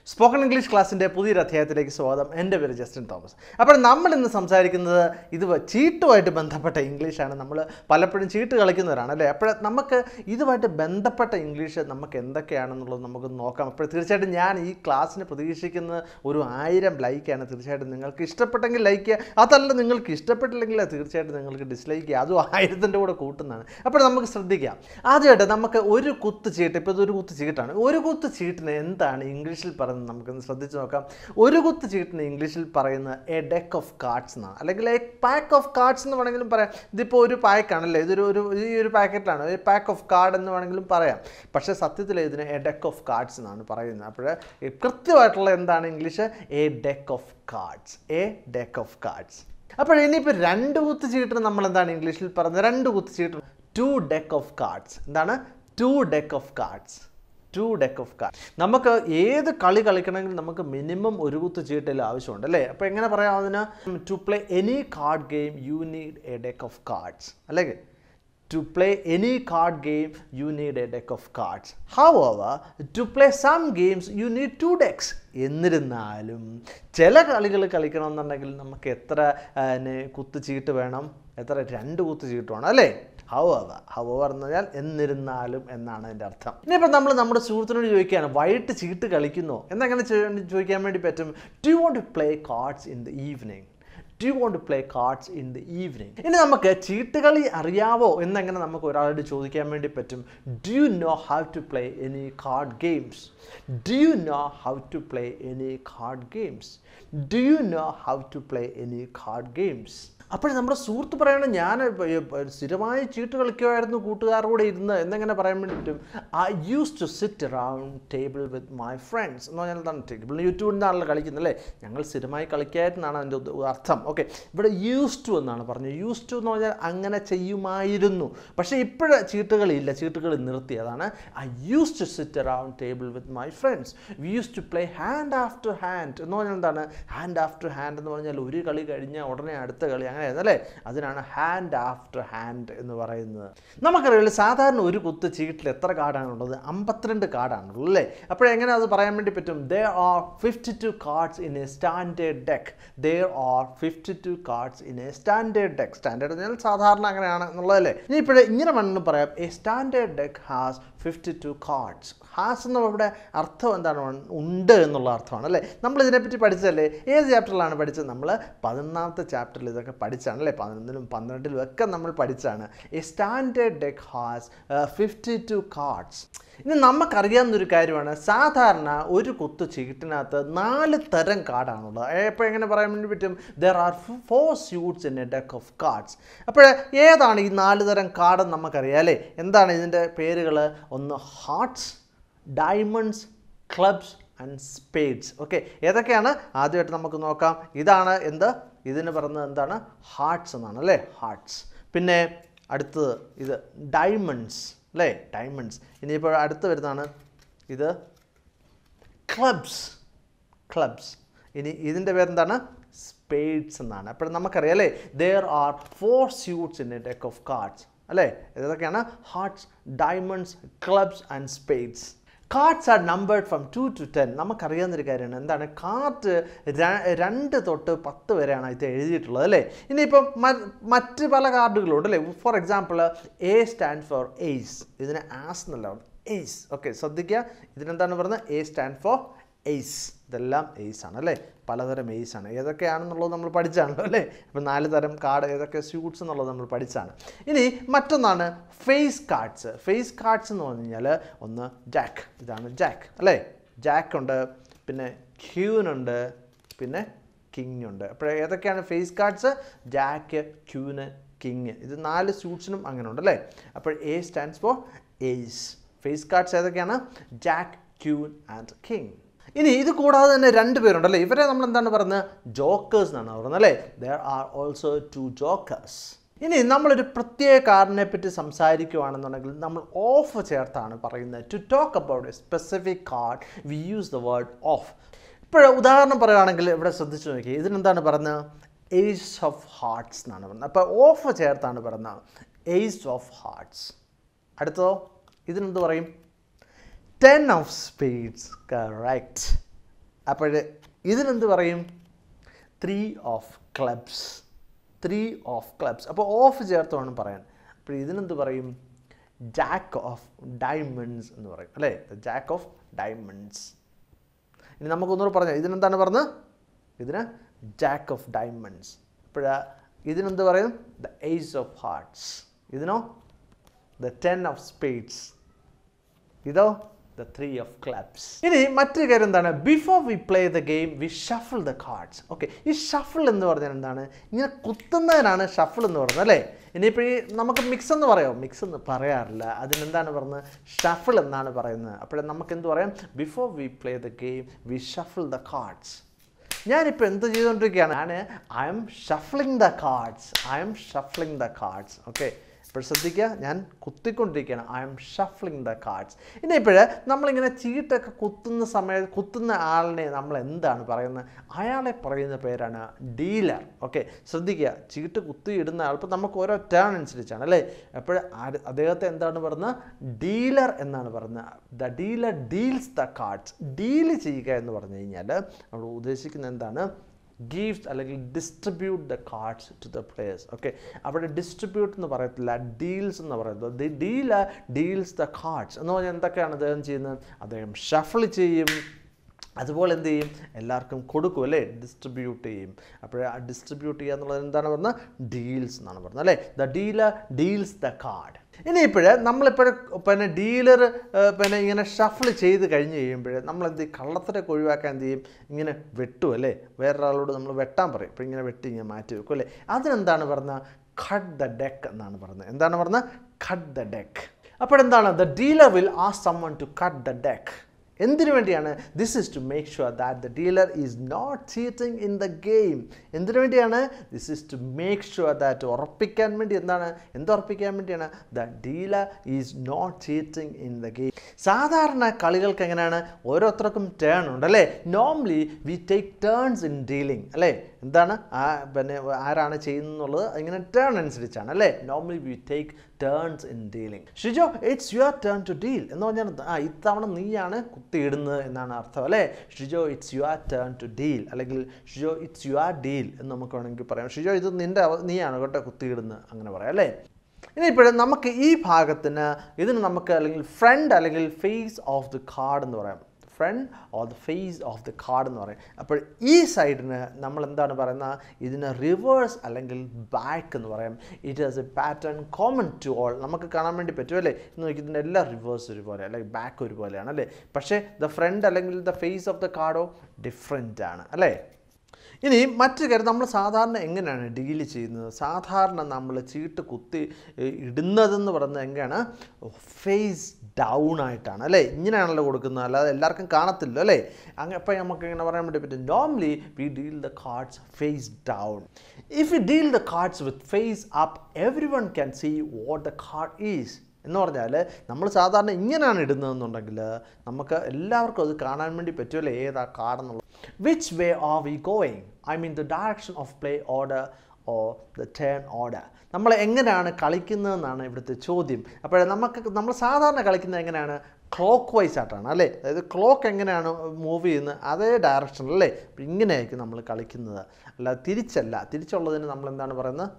Spoken English class in the Pudira Theatre Swadam and a very Justin Thomas. Upon number in the Samsaric in the either cheat to at Bantapata English and Namala Palapin cheat to like in the Rana. Namaka either at a Bantapata English and Namakenda can Namaka Noka Patricia Yan class in a Pradishik in the Uru Iram like and a Thirchat and Ningle Kistapatang like Atal Ningle Kistapatangle Thirchat and Ningle dislike Yazu higher than Doda Kutana. Upon Namaka Sadiga. Aja Namaka Uru Kut cheat, Epadu cheat, Uru Kut cheat and English. നമുക്ക് ശ്രദ്ധിച്ചു നോക്കാം ഒരു കുത്ത് ചീട്ടിന് ഇംഗ്ലീഷിൽ പറയുന്ന a deck of cards എന്നാണ് അല്ലെങ്കിൽ a pack of cards എന്ന് വേണമെങ്കിലും പറയാം ഇതിപ്പോൾ ഒരു പാക്ക് ആണല്ലേ ഇതൊരു ഈ ഒരു പാക്കറ്റിലാണ് ഒരു pack of card എന്ന് വേണമെങ്കിലും പറയാം പക്ഷേ സത്യത്തിൽ ഇതിനെ a deck of cards എന്നാണ് പറയുന്നത് അപ്പോൾ കൃത്യമായിട്ടുള്ള എന്താണ് English a deck of cards അപ്പോൾ ഇനിയിപ്പോൾ രണ്ട് കുത്ത് ചീട്ടിന് നമ്മൾ എന്താണ് ഇംഗ്ലീഷിൽ പറയുന്നത് രണ്ട് കുത്ത് ചീട്ട് two deck of cards എന്താണ് two deck of cards deck of cards. നമുക്ക് ഏത് കളി കളിക്കണമെങ്കിൽ നമുക്ക് മിനിമം ഒരു കുത്ത് ചീട്ടിൽ ആവശ്യമുണ്ട് അല്ലേ അപ്പോൾ എങ്ങനെ പറയാം അതിന് to play any card game you need a deck of cards അല്ലെങ്കിൽ to play any card game you need a deck of cards. However, to play some games you need two decks. എന്നിരുന്നാലും ചില കളികൾ കളിക്കണമെന്നുണ്ടെങ്കിൽ നമുക്ക് എത്ര കുത്ത് ചീട്ട് വേണം എത്ര രണ്ട് കുത്ത് ചീട്ട് വേണം അല്ലേ however എന്ന് പറഞ്ഞാൽ എന്നിരുന്നാലും എന്നാണ് അതിൻ്റെ അർത്ഥം ഇനിയിപ്പോൾ നമ്മൾ നമ്മുടെ സുഹൃത്തിനോട് ചോദിക്കുകയാണ് വൈകിട്ട് ചീട്ട് കളിക്കുന്നോ എന്നങ്ങനെ ചോദിക്കാൻ വേണ്ടി പറ്റും do you want to play cards in the evening ഇനി നമുക്ക് ചീട്ടുകളി അറിയാവോ എന്നങ്ങനെ നമുക്ക് ഒരാളോട് ചോദിക്കാൻ വേണ്ടി പറ്റും do you know how to play any card games അപ്പോൾ നമ്മുടെ സുഹൃത്ത് പറയണം ഞാൻ സ്ഥിരമായി ചീട്ട് കളിക്കുമായിരുന്നു കൂട്ടുകാരോടെ ഇരുന്ന് എന്നെങ്ങനെ പറയാൻ വേണ്ടി പറ്റും I used to sit around table with my friends എന്ന് പറഞ്ഞാൽ എന്താണ് ടേബിളിൽ യൂട്യൂബിൽ നിന്നാണല്ലോ കളിക്കുന്നത് അല്ലേ ഞങ്ങൾ സ്ഥിരമായി കളിക്കായിരുന്നാണ് അതിൻ്റെ അർത്ഥം ഓക്കെ ഇവിടെ used to എന്നാണ് പറഞ്ഞത് used to എന്ന് പറഞ്ഞാൽ അങ്ങനെ ചെയ്യുമായിരുന്നു പക്ഷേ ഇപ്പോഴ് ചീട്ടുകളില്ല ചീട്ടുകൾ നിർത്തി അതാണ് I used to sit around table with my friends we used to play hand after hand എന്ന് പറഞ്ഞാൽ എന്താണ് hand after hand എന്ന് പറഞ്ഞാൽ ഒരു കളി കഴിഞ്ഞാൽ ഉടനെ അടുത്ത കളി അങ്ങനെയായിരുന്നല്ലേ അതിനാണ് ഹാൻഡ് ആഫ്റ്റർ ഹാൻഡ് എന്ന് പറയുന്നത് നമുക്കറിയാം സാധാരണ ഒരു കുത്ത് ചീട്ടിൽ എത്ര കാർഡാണുള്ളത് 52 കാർഡാണുള്ളത് അല്ലേ അപ്പോഴെങ്ങനെ അത് പറയാൻ വേണ്ടി പറ്റും there are 52 cards in a standard deck standard പറഞ്ഞാൽ സാധാരണ അങ്ങനെയാണ് എന്നുള്ളതല്ലേ ഇനി ഇപ്പോഴേ ഇങ്ങനെ വേണമെന്ന് പറയാം a standard deck has 52 cards has എന്ന ഇവിടെ അർത്ഥം എന്താണ് ഉണ്ട് എന്നുള്ള അർത്ഥമാണ് അല്ലേ നമ്മൾ ഇതിനെപ്പറ്റി പഠിച്ചതല്ലേ ഏത് ചാപ്റ്ററിലാണ് പഠിച്ചത് നമ്മൾ 11ാമത്തെ ചാപ്റ്ററിൽ ഇതൊക്കെ പഠിച്ചാണ് അല്ലേ 11ലും 12ലും ഒക്കെ നമ്മൾ പഠിച്ചാണ് a standard deck has 52 cards ഇനി നമുക്കറിയാവുന്നൊരു കാര്യമാണ് സാധാരണ ഒരു കുത്ത് ചീട്ടിനകത്ത് 4 തരം കാർഡാണുള്ളത് അപ്പോൾ എങ്ങനെ പറയാൻ വേണ്ടി പറ്റും there are 4 suits in a deck of cards അപ്പോൾ ഏതാണ് ഈ 4 തരം കാർഡ് നമുക്കറിയാം അല്ലേ എന്താണ് ഇതിൻ്റെ പേരുകൾ ഒന്ന് hearts diamonds clubs and spades okay ഏതൊക്കെയാണ് ആദ്യമായിട്ട് നമുക്ക് നോക്കാം ഇതാണ് എന്ത് ഇതിന് പറയുന്നത് എന്താണ് ഹാർട്ട്സ് എന്നാണ് അല്ലേ ഹാർട്ട്സ് പിന്നെ അടുത്തത് ഇത് ഡയമണ്ട്സ് അല്ലേ ഡയമണ്ട്സ് ഇനിയിപ്പോൾ അടുത്ത് വരുന്നതാണ് ഇത് ക്ലബ്സ് ഇനി ഇതിൻ്റെ പേരെന്താണ് സ്പേഡ്സ് എന്നാണ് അപ്പോൾ നമുക്കറിയാം അല്ലേ there are 4 suits in a deck of cards അല്ലേ ഏതൊക്കെയാണ് hearts diamonds clubs and spades cards are numbered from 2 to 10 നമുക്കറിയാവുന്നൊരു കാര്യമാണ് എന്താണ് കാർഡ് 2 തൊട്ട് 10 വരെയാണ് ഇത് എഴുതിയിട്ടുള്ളത് അല്ലേ ഇനിയിപ്പം മറ്റ് പല കാർഡുകളുണ്ട് അല്ലേ for example A stands for ace ഇതിന് ആസ് എന്നല്ല ace ഓക്കെ ശ്രദ്ധിക്കുക ഇതിനെന്താണ് പറയുന്നത് A stands for ace ഇതെല്ലാം ace ആണ് അല്ലേ പലതരം ace ആണ് ഏതൊക്കെയാണെന്നുള്ളത് നമ്മൾ പഠിച്ചാണല്ലോ അല്ലേ അപ്പോൾ 4 തരം കാർഡ് ഏതൊക്കെ സ്യൂട്ട്സ് എന്നുള്ളത് നമ്മൾ പഠിച്ചാണ് ഇനി മറ്റൊന്നാണ് ഫേസ് കാർഡ്സ് എന്ന് പറഞ്ഞു കഴിഞ്ഞാൽ ഒന്ന് ജാക്ക് ഇതാണ് ജാക്ക് അല്ലേ ജാക്ക് ഉണ്ട് പിന്നെ ക്യൂൻ ഉണ്ട് പിന്നെ കിങ് ഉണ്ട് അപ്പോൾ ഏതൊക്കെയാണ് ഫേസ് കാർഡ്സ് ജാക്ക് ക്യൂന് കിങ് ഇത് 4 സ്യൂട്ട്സിനും അങ്ങനെ ഉണ്ട് അല്ലേ അപ്പോൾ A stands for ace face cards ഏതൊക്കെയാണ് ജാക്ക് ക്യൂൻ ആൻഡ് കിങ് ഇനി ഇത് കൂടാതെ തന്നെ 2 പേരുണ്ടല്ലേ ഇവരെ നമ്മൾ എന്താണ് പറയുന്നത് ജോക്കേഴ്സ് എന്നാണ് പറയുന്നത് അല്ലേ there are also 2 jokers ഇനി നമ്മളൊരു പ്രത്യേക കാർഡിനെ പറ്റി സംസാരിക്കുകയാണെന്നുണ്ടെങ്കിൽ നമ്മൾ ഓഫ് ചേർത്താണ് പറയുന്നത് to talk about a specific card we use the word of ഇപ്പോൾ ഉദാഹരണം പറയുകയാണെങ്കിൽ ഇവിടെ ശ്രദ്ധിച്ചു നോക്കി ഇതിനെന്താണ് പറയുന്നത് ഏസ് ഓഫ് ഹാർട്ട്സ് എന്നാണ് പറയുന്നത് അപ്പോൾ ഓഫ് ചേർത്താണ് പറയുന്നത് ഏസ് ഓഫ് ഹാർട്ട്സ് അടുത്തതോ ഇതിനെന്ത് പറയും 10 of spades, correct. അപ്പോൾ ഇതിനെന്ത് പറയും? 3 of clubs. 3 of clubs. അപ്പോൾ ഓഫ് ചേർത്ത് വേണം പറയാൻ. അപ്പോൾ ഇതിനെന്ത് പറയും? ജാക്ക് ഓഫ് ഡയമണ്ട്സ് എന്ന് പറയും അല്ലേ? The Jack of diamonds. ഇനി നമുക്കൊന്നുകൂടെ പറഞ്ഞാൽ ഇതിനെന്താണ് പറഞ്ഞത്? ഇതിന് ജാക്ക് ഓഫ് ഡയമണ്ട്സ്. അപ്പോൾ ഇതിനെന്ത് പറയും? The ace of hearts. ഇതിനോ? The 10 of spades. ഇതോ? The 3 of clubs. ഇനി മറ്റൊരു കാര്യം എന്താണ്? Before we play the game we shuffle the cards. Okay, ഈ ഷഫിൾ എന്ന് പറഞ്ഞാൽ എന്താണ്? ഇങ്ങനെ കുത്തുന്നതിനാണ് ഷഫിൾ എന്ന് പറയുന്നത് അല്ലേ? ഇനിയിപ്പോൾ ഈ നമുക്ക് മിക്സ് എന്ന് പറയാമോ? മിക്സ് എന്ന് പറയാറില്ല. അതിനെന്താണ് പറയുന്നത്? ഷഫിൾ എന്നാണ് പറയുന്നത്. അപ്പോൾ നമുക്ക് എന്ത് പറയാം? Before we play the game we shuffle the cards. ഞാനിപ്പോൾ എന്ത് ചെയ്തുകൊണ്ടിരിക്കുകയാണ്? I'm shuffling the cards. I'm shuffling the cards. Okay, ഇപ്പോൾ ശ്രദ്ധിക്കുക, ഞാൻ കുത്തിക്കൊണ്ടിരിക്കുകയാണ്. I'm shuffling the cards. ഇനിയിപ്പോൾ നമ്മളിങ്ങനെ ചീട്ടൊക്കെ കുത്തുന്ന ആളിനെ നമ്മൾ എന്താണ് പറയുന്നത്? അയാളെ പറയുന്ന പേരാണ് ഡീലർ. ഓക്കെ, ശ്രദ്ധിക്കുക, ചീട്ട് കുത്തിയിടുന്ന ആൾ, ഇപ്പോൾ നമുക്ക് ഓരോ ടേൺ അനുസരിച്ചാണ് അല്ലേ? അപ്പോൾ അദ്ദേഹത്തെ എന്താണ് പറയുന്നത്? ഡീലർ എന്നാണ് പറയുന്നത്. The dealer deals the cards. Deal ചെയ്യുക എന്ന് പറഞ്ഞു കഴിഞ്ഞാൽ നമ്മൾ ഉദ്ദേശിക്കുന്നത് എന്താണ്? ഗീവ്സ് അല്ലെങ്കിൽ distribute the cards to the players. Okay, അവിടെ ഡിസ്ട്രിബ്യൂട്ട് എന്ന് പറയത്തില്ല, ഡീൽസ് എന്ന് പറയുന്നത്. The dealer deals the cards എന്ന് പറഞ്ഞാൽ എന്തൊക്കെയാണ് അദ്ദേഹം ചെയ്യുന്നത്? അദ്ദേഹം ഷഫിൾ ചെയ്യും, അതുപോലെ എന്ത് ചെയ്യും? എല്ലാവർക്കും കൊടുക്കും അല്ലേ? ഡിസ്ട്രിബ്യൂട്ട് ചെയ്യും. അപ്പോൾ ആ ഡിസ്ട്രിബ്യൂട്ട് ചെയ്യുക എന്നുള്ളത് എന്താണ് പറഞ്ഞത്? ഡീൽസ് എന്നാണ് പറഞ്ഞത് അല്ലേ? The dealer deals the card. ഇനിയിപ്പോൾ നമ്മളിപ്പോൾ ഡീലർ ഇങ്ങനെ ഷഫിൾ ചെയ്ത് കഴിഞ്ഞ് കഴിയുമ്പോൾ നമ്മളെന്ത് ചെയ്യും? കള്ളത്തരൊക്കെ ഒഴിവാക്കാൻ എന്ത് ചെയ്യും? ഇങ്ങനെ വെട്ടും അല്ലേ? വേറൊരാളോട് നമ്മൾ വെട്ടാൻ പറയും. ഇപ്പോൾ ഇങ്ങനെ വെട്ടി ഇങ്ങനെ മാറ്റി വെക്കും അല്ലേ? അതിനെന്താണ് പറഞ്ഞത്? കട്ട് ദ ഡെക്ക് എന്നാണ് പറഞ്ഞത്. എന്താണ് പറഞ്ഞത്? Cut the deck. അപ്പോഴെന്താണ്? The dealer will ask someone to cut the deck. എന്തിനു വേണ്ടിയാണ്? This is to make sure that the dealer is not cheating in the game. എന്തിനു വേണ്ടിയാണ്? This is to make sure that, ഉറപ്പിക്കാൻ വേണ്ടി. എന്താണ്? എന്തുറപ്പിക്കാൻ വേണ്ടിയാണ്? The dealer is not cheating in the game. സാധാരണ കളികൾക്ക് എങ്ങനെയാണ്? ഓരോരുത്തർക്കും ടേൺ ഉണ്ട് അല്ലേ? Normally we take turns in dealing അല്ലേ? എന്താണ് ആരാണ് ചെയ്യുന്നുള്ളത് ഇങ്ങനെ ടേൺ അനുസരിച്ചാണ് അല്ലേ? Normally we take turns in dealing. Shijo, it's your turn to deal എന്ന് പറഞ്ഞാൽ ഇത്തവണ നീയാണ് കുത്തിയിടുന്നത് എന്നാണ് അർത്ഥം അല്ലേ? Shijo, it's your turn to deal, അല്ലെങ്കിൽ ഷിജോ, ഇറ്റ്സ് യുവർ ഡീൽ എന്ന് നമുക്ക് വേണമെങ്കിൽ പറയാം. ഷിജോ, ഇത് നീയാണ് കേട്ടോ കുത്തിയിടുന്നത്, അങ്ങനെ പറയാം അല്ലേ? ഇനിയിപ്പോൾ നമുക്ക് ഈ ഭാഗത്തിന് ഇതിന് നമുക്ക് അല്ലെങ്കിൽ ഫ്രണ്ട് അല്ലെങ്കിൽ ഫേസ് ഓഫ് ദി കാർഡ് എന്ന് പറയാം. Front or the face of the card എന്ന് പറയും. അപ്പോൾ ഈ സൈഡിന് നമ്മൾ എന്താണ് പറയുന്നത്? ഇതിന് റിവേഴ്സ് അല്ലെങ്കിൽ ബാക്ക് എന്ന് പറയാം. It has a pattern common to all. നമുക്ക് കാണാൻ വേണ്ടി പറ്റുമല്ലേ? ഇന്ന് നോക്കി ഇതിൻ്റെ എല്ലാ റിവേഴ്സ് ഒരുപോലെ അല്ലെങ്കിൽ ബാക്ക് ഒരുപോലെയാണ് അല്ലേ? പക്ഷേ ദ ഫ്രണ്ട് അല്ലെങ്കിൽ ദ ഫേസ് ഓഫ് ദ കാർഡോ ഡിഫറെൻ്റ് ആണ് അല്ലേ? ഇനി മറ്റൊരു കാര്യം, നമ്മൾ സാധാരണ എങ്ങനെയാണ് ഡീല് ചെയ്യുന്നത്? സാധാരണ നമ്മൾ ചീട്ട് കുത്തി ഇടുന്നതെന്ന് പറയുന്നത് എങ്ങനെയാണ്? ഫേസ് ഡൗൺ ആയിട്ടാണ് അല്ലേ? ഇങ്ങനെയാണല്ലോ കൊടുക്കുന്നത്, അല്ലാതെ എല്ലാവർക്കും കാണത്തില്ല അല്ലേ? അങ്ങനെ അപ്പോൾ നമുക്ക് ഇങ്ങനെ പറയാൻ വേണ്ടി പറ്റും. Normally we deal the cards face down. If you deal the cards with face up, every one can see what the card is. എന്ന് പറഞ്ഞാൽ നമ്മൾ സാധാരണ ഇങ്ങനെയാണ് ഇടുന്നതെന്നുണ്ടെങ്കിൽ നമുക്ക് എല്ലാവർക്കും അത് കാണാൻ വേണ്ടി പറ്റുമല്ലേ ഏതാ കാർഡെന്നുള്ളത്. Which way are we going? I mean the direction of play order or the turn order. നമ്മൾ എങ്ങനെയാണ് കളിക്കുന്നതെന്നാണ് ഇവിടുത്തെ ചോദ്യം. അപ്പോൾ നമ്മൾ സാധാരണ കളിക്കുന്നത് എങ്ങനെയാണ്? ക്ലോക്ക് വൈസ് ആയിട്ടാണ് അല്ലേ? അതായത് ക്ലോക്ക് എങ്ങനെയാണ് മൂവ് ചെയ്യുന്നത് അതേ ഡയറക്ഷനിലല്ലേ? അപ്പോൾ ഇങ്ങനെയായിരിക്കും നമ്മൾ കളിക്കുന്നത്, അല്ല തിരിച്ചല്ല. തിരിച്ചുള്ളതിന് നമ്മൾ എന്താണ് പറയുന്നത്?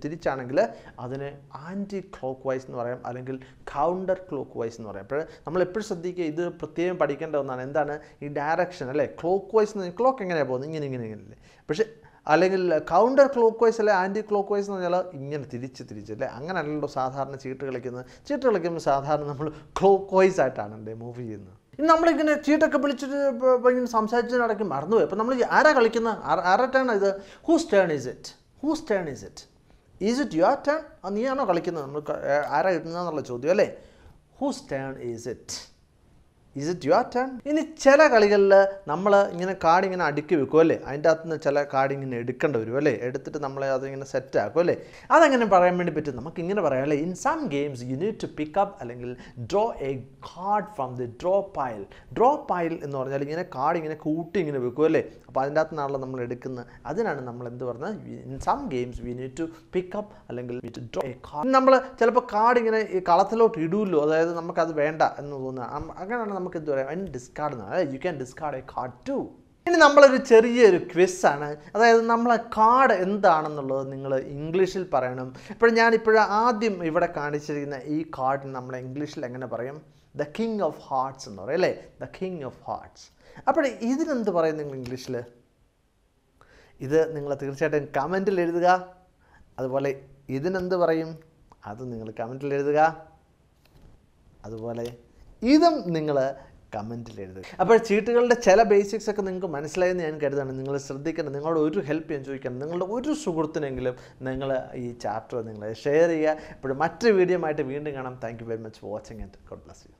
തിരിച്ചാണെങ്കിൽ അതിന് ആൻറ്റി ക്ലോക്ക് വൈസ് എന്ന് പറയാം, അല്ലെങ്കിൽ കൗണ്ടർ ക്ലോക്ക് വൈസ് എന്ന് പറയാം. അപ്പോൾ നമ്മൾ എപ്പോഴും ശ്രദ്ധിക്കുക, ഇത് പ്രത്യേകം പഠിക്കേണ്ട ഒന്നാണ്. എന്താണ് ഈ ഡയറക്ഷൻ അല്ലേ? ക്ലോക്ക് വൈസ്, ക്ലോക്ക് എങ്ങനെയാണ് പോകുന്നത്? ഇങ്ങനെയല്ലേ? പക്ഷേ അല്ലെങ്കിൽ കൗണ്ടർ ക്ലോക്ക് വൈസ് അല്ലെ ആൻറ്റി ക്ലോക്ക് വൈസ് എന്ന് പറഞ്ഞാൽ ഇങ്ങനെ തിരിച്ചല്ലേ? അങ്ങനെയല്ലല്ലോ സാധാരണ ചീട്ട് കളിക്കുമ്പോൾ സാധാരണ നമ്മൾ ക്ലോക്ക് വൈസ് ആയിട്ടാണ് മൂവ് ചെയ്യുന്നത്. ഇനി നമ്മളിങ്ങനെ ചീട്ടൊക്കെ വിളിച്ചിട്ട് ഇങ്ങനെ സംസാരിച്ച് നടക്കും മറന്നുപോയി. അപ്പോൾ നമ്മൾ ആരാ കളിക്കുന്നത്? ആരുടെ ടേൺ ഇത്? Whose turn is it? Is it your turn? നീയാണോ കളിക്കുന്നത്? നമ്മൾ ആരാ ഇടുന്നതെന്നുള്ള ചോദ്യം അല്ലേ? Whose turn is it? Is it your turn? ഇനി ചില കളികളിൽ നമ്മൾ ഇങ്ങനെ കാർഡ് ഇങ്ങനെ അടുക്കി വെക്കും അല്ലേ? അതിൻ്റെ അകത്ത് നിന്ന് ചില കാർഡ് ഇങ്ങനെ എടുക്കേണ്ടി വരും അല്ലേ? എടുത്തിട്ട് നമ്മൾ അതിങ്ങനെ സെറ്റ് ആക്കും അല്ലേ? അതെങ്ങനെ പറയാൻ വേണ്ടി പറ്റും? നമുക്ക് ഇങ്ങനെ പറയാം അല്ലേ? In some games you need to pick up അല്ലെങ്കിൽ draw a card from the draw pile. Draw pile എന്ന് പറഞ്ഞാൽ ഇങ്ങനെ കാർഡ് ഇങ്ങനെ കൂട്ടി ഇങ്ങനെ വെക്കും അല്ലേ? അപ്പോൾ അതിൻ്റെ അകത്ത് നിന്നാണല്ലോ നമ്മൾ എടുക്കുന്നത്. അതിനാണ് നമ്മൾ എന്ത് പറഞ്ഞത്? In some games we need to pick up അല്ലെങ്കിൽ ഡ്രോ എ കാർഡ്. നമ്മൾ ചിലപ്പോൾ കാർഡ് ഇങ്ങനെ ഈ കളത്തിലോട്ട് ഇടുമല്ലോ, അതായത് നമുക്കത് വേണ്ട എന്ന് തോന്നുക. അങ്ങനെയാണ് നമുക്ക് എന്ത് പറയാം? അതിന് ഡിസ്കാർഡ് എന്നാണ്. You can discard a card too. ഇനി നമ്മളൊരു ചെറിയൊരു ക്വിസാണ്. അതായത് നമ്മളെ കാർഡ് എന്താണെന്നുള്ളത് നിങ്ങൾ ഇംഗ്ലീഷിൽ പറയണം. ഞാനിപ്പോൾ ആദ്യം ഇവിടെ കാണിച്ചിരിക്കുന്ന ഈ കാർഡിന് നമ്മൾ ഇംഗ്ലീഷിൽ എങ്ങനെ പറയും? ദ കിങ് ഓഫ് ഹാർട്ട്സ് എന്ന് പറയും, അല്ലേ? The king of hearts. അപ്പോൾ ഇതിനെന്ത് പറയും നിങ്ങൾ ഇംഗ്ലീഷിൽ? ഇത് നിങ്ങൾ തീർച്ചയായിട്ടും കമൻറ്റിൽ എഴുതുക. അതുപോലെ ഇതിനെന്ത് പറയും അത് നിങ്ങൾ കമൻറ്റിൽ എഴുതുക. അതുപോലെ ഇതും നിങ്ങൾ കമൻറ്റിൽ എഴുതുക. അപ്പോൾ ചീട്ടുകളുടെ ചില ബേസിക്സ് ഒക്കെ നിങ്ങൾക്ക് മനസ്സിലായെന്ന് ഞാൻ കരുതാണ്. നിങ്ങൾ ശ്രദ്ധിക്കണം. നിങ്ങളോട് ഒരു ഹെൽപ്പ് ഞാൻ ചോദിക്കണം. നിങ്ങളുടെ ഒരു സുഹൃത്തിനെങ്കിലും നിങ്ങൾ ഈ ചാപ്റ്റർ നിങ്ങൾ ഷെയർ ചെയ്യുക. ഇപ്പോൾ മറ്റൊരു വീഡിയോ ആയിട്ട് വീണ്ടും കാണാം. Thank you very much for watching and God bless you.